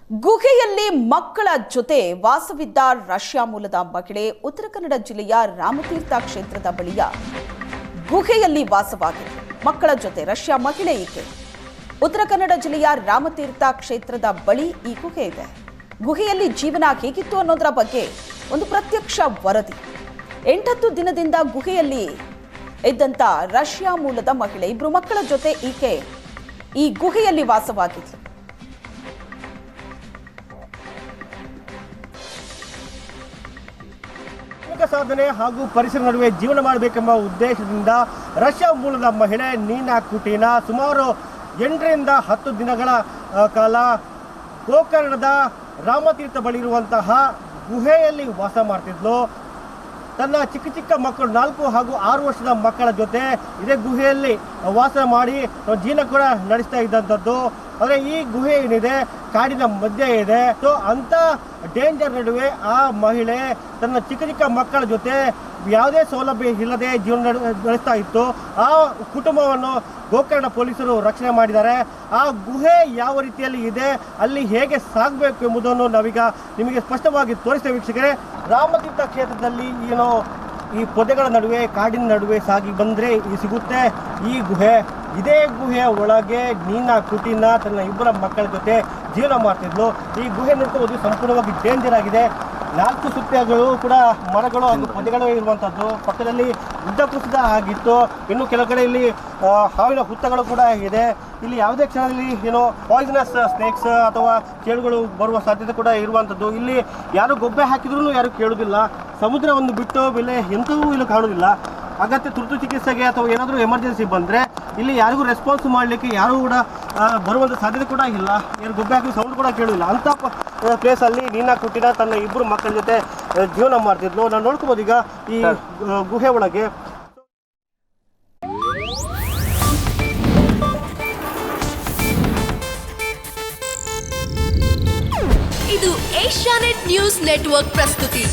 ಗುಹೆಯಲ್ಲಿ ಮಕ್ಕಳ ಜೊತೆ ವಾಸವಿದ್ದ ರಷ್ಯಾ ಮೂಲದ ಮಹಿಳೆ ಉತ್ತರ ಕನ್ನಡ ಜಿಲ್ಲೆಯ ರಾಮತೀರ್ಥ ಕ್ಷೇತ್ರದ ಬಳಿಯ ಗುಹೆಯಲ್ಲಿ ವಾಸವಾಗಿದ್ದ ಮಕ್ಕಳ ಜೊತೆ ರಷ್ಯಾ ಮಹಿಳೆ ಈಕೆ. ಉತ್ತರ ಕನ್ನಡ ಜಿಲ್ಲೆಯ ರಾಮತೀರ್ಥ ಕ್ಷೇತ್ರದ ಬಳಿ ಈ ಗುಹೆ ಇದೆ. ಗುಹೆಯಲ್ಲಿ ಜೀವನ ಹೇಗಿತ್ತು ಅನ್ನೋದರ ಬಗ್ಗೆ ಒಂದು ಪ್ರತ್ಯಕ್ಷ ವರದಿ. 8 ದಿನದಿಂದ ಗುಹೆಯಲ್ಲಿ ಇದ್ದಂತ ರಷ್ಯಾ ಮೂಲದ ಮಹಿಳೆ ಇಬ್ಬರು ಮಕ್ಕಳ ಜೊತೆ ಈಕೆ ಈ ಗುಹೆಯಲ್ಲಿ ವಾಸವಾಗಿದ್ಲು. ಸಾಧನೆ ಹಾಗೂ ಪರಿಸರ ನಡುವೆ ಜೀವನ ಮಾಡಬೇಕೆಂಬ ಉದ್ದೇಶದಿಂದ ರಷ್ಯಾ ಮೂಲದ ಮಹಿಳೆ ನೀನಾ ಕುಟೀನಾ ಸುಮಾರು 8 ರಿಂದ 10 ದಿನಗಳ ಕಾಲ ಗೋಕರ್ಣದ ರಾಮತೀರ್ಥ ಬಳಿ ಇರುವಂತಹ ಗುಹೆಯಲ್ಲಿ ವಾಸ ಮಾಡ್ತಿದ್ಲು. ತನ್ನ ಚಿಕ್ಕ ಮಕ್ಕಳು 4 ಹಾಗೂ 6 ವರ್ಷದ ಮಕ್ಕಳ ಜೊತೆ ಇದೇ ಗುಹೆಯಲ್ಲಿ ವಾಸ ಮಾಡಿ ಜೀವನ ಕೂಡ ನಡೆಸ್ತಾ ಇದ್ದಂಥದ್ದು. ಆದರೆ ಈ ಗುಹೆ ಏನಿದೆ ಕಾಡಿನ ಮಧ್ಯೆ ಇದೆ. ಸೊ ಅಂಥ ಡೇಂಜರ್ ನಡುವೆ ಆ ಮಹಿಳೆ ತನ್ನ ಚಿಕ್ಕ ಮಕ್ಕಳ ಜೊತೆ ಯಾವುದೇ ಸೌಲಭ್ಯ ಇಲ್ಲದೆ ಜೀವನ ನಡೆಸ್ತಾ ಇತ್ತು. ಆ ಕುಟುಂಬವನ್ನು ಗೋಕರ್ಣ ಪೊಲೀಸರು ರಕ್ಷಣೆ ಮಾಡಿದ್ದಾರೆ. ಆ ಗುಹೆ ಯಾವ ರೀತಿಯಲ್ಲಿ ಇದೆ, ಅಲ್ಲಿ ಹೇಗೆ ಸಾಗಬೇಕು ಎಂಬುದನ್ನು ನಾವೀಗ ನಿಮಗೆ ಸ್ಪಷ್ಟವಾಗಿ ತೋರಿಸ್ತೇವೆ ವೀಕ್ಷಕರೇ. ರಾಮತೀರ್ಥ ಕ್ಷೇತ್ರದಲ್ಲಿ ಈ ಪೊದೆಗಳ ನಡುವೆ ಕಾಡಿನ ನಡುವೆ ಸಾಗಿ ಬಂದರೆ ಸಿಗುತ್ತೆ ಈ ಗುಹೆ. ಇದೇ ಗುಹೆಯ ಒಳಗೆ ನೀನಾ ಕುಟೀನಾ ತನ್ನ 2 ಮಕ್ಕಳ ಜೊತೆ ಜೀವನ ಮಾಡ್ತಿದ್ಲು. ಈ ಗುಹೆ ನೋಡ್ಕೋಬೋದು, ಸಂಪೂರ್ಣವಾಗಿ ಡೇಂಜರ್ ಆಗಿದೆ. 4 ಸುತ್ತಗಳು ಕೂಡ ಮರಗಳು ಹಾಗೂ ಪೊದೆಗಳು ಇರುವಂಥದ್ದು. ಪಕ್ಕದಲ್ಲಿ ಗುಡ್ಡ ಕುಸಿತ ಆಗಿತ್ತು. ಇನ್ನು ಕೆಲವು ಕಡೆ ಇಲ್ಲಿ ಹಾವಿನ ಹುತ್ತಗಳು ಕೂಡ ಇದೆ. ಇಲ್ಲಿ ಯಾವುದೇ ಕ್ಷಣದಲ್ಲಿ ಪಾಯ್ಸನಸ್ ಸ್ನೇಕ್ಸ್ ಅಥವಾ ಚೇಳುಗಳು ಬರುವ ಸಾಧ್ಯತೆ ಕೂಡ ಇರುವಂಥದ್ದು. ಇಲ್ಲಿ ಯಾರು ಗೊಬ್ಬೆ ಹಾಕಿದ್ರೂ ಯಾರು ಕೇಳೋದಿಲ್ಲ. ಸಮುದ್ರವನ್ನು ಬಿಟ್ಟು ಬೆಲೆ ಎಂಥವೂ ಇಲ್ಲಿ ಕಾಣೋದಿಲ್ಲ. ಅಗತ್ಯ ತುರ್ತು ಚಿಕಿತ್ಸೆಗೆ ಅಥವಾ ಏನಾದರೂ ಎಮರ್ಜೆನ್ಸಿ ಬಂದರೆ ಇಲ್ಲಿ ಯಾರಿಗೂ ರೆಸ್ಪಾನ್ಸ್ ಮಾಡಲಿಕ್ಕೆ ಯಾರೂ ಕೂಡ ಬರುವಂಥ ಸಾಧ್ಯತೆ ಕೂಡ ಇಲ್ಲ. ಯಾರು ಗೊಬ್ಬೆ ಹಾಕಿ ಸೌಂಡ್ ಕೂಡ ಕೇಳೋದಿಲ್ಲ. ಅಂಥ ಪ್ಲೇಸಲ್ಲಿ ನೀನಾ ಕುಟೀನಾ ತನ್ನ 2 ಮಕ್ಕಳ ಜೊತೆ ಜೀವನ ಮಾಡ್ತಿದ್ಲು. ನಾವು ನೋಡ್ಕೋಬೋದು ಈಗ ಈ ಗುಹೆ ಒಳಗೆ. ಇದು ಏಷ್ಯಾನೆಟ್ ನ್ಯೂಸ್ ನೆಟ್ವರ್ಕ್ ಪ್ರಸ್ತುತಿ.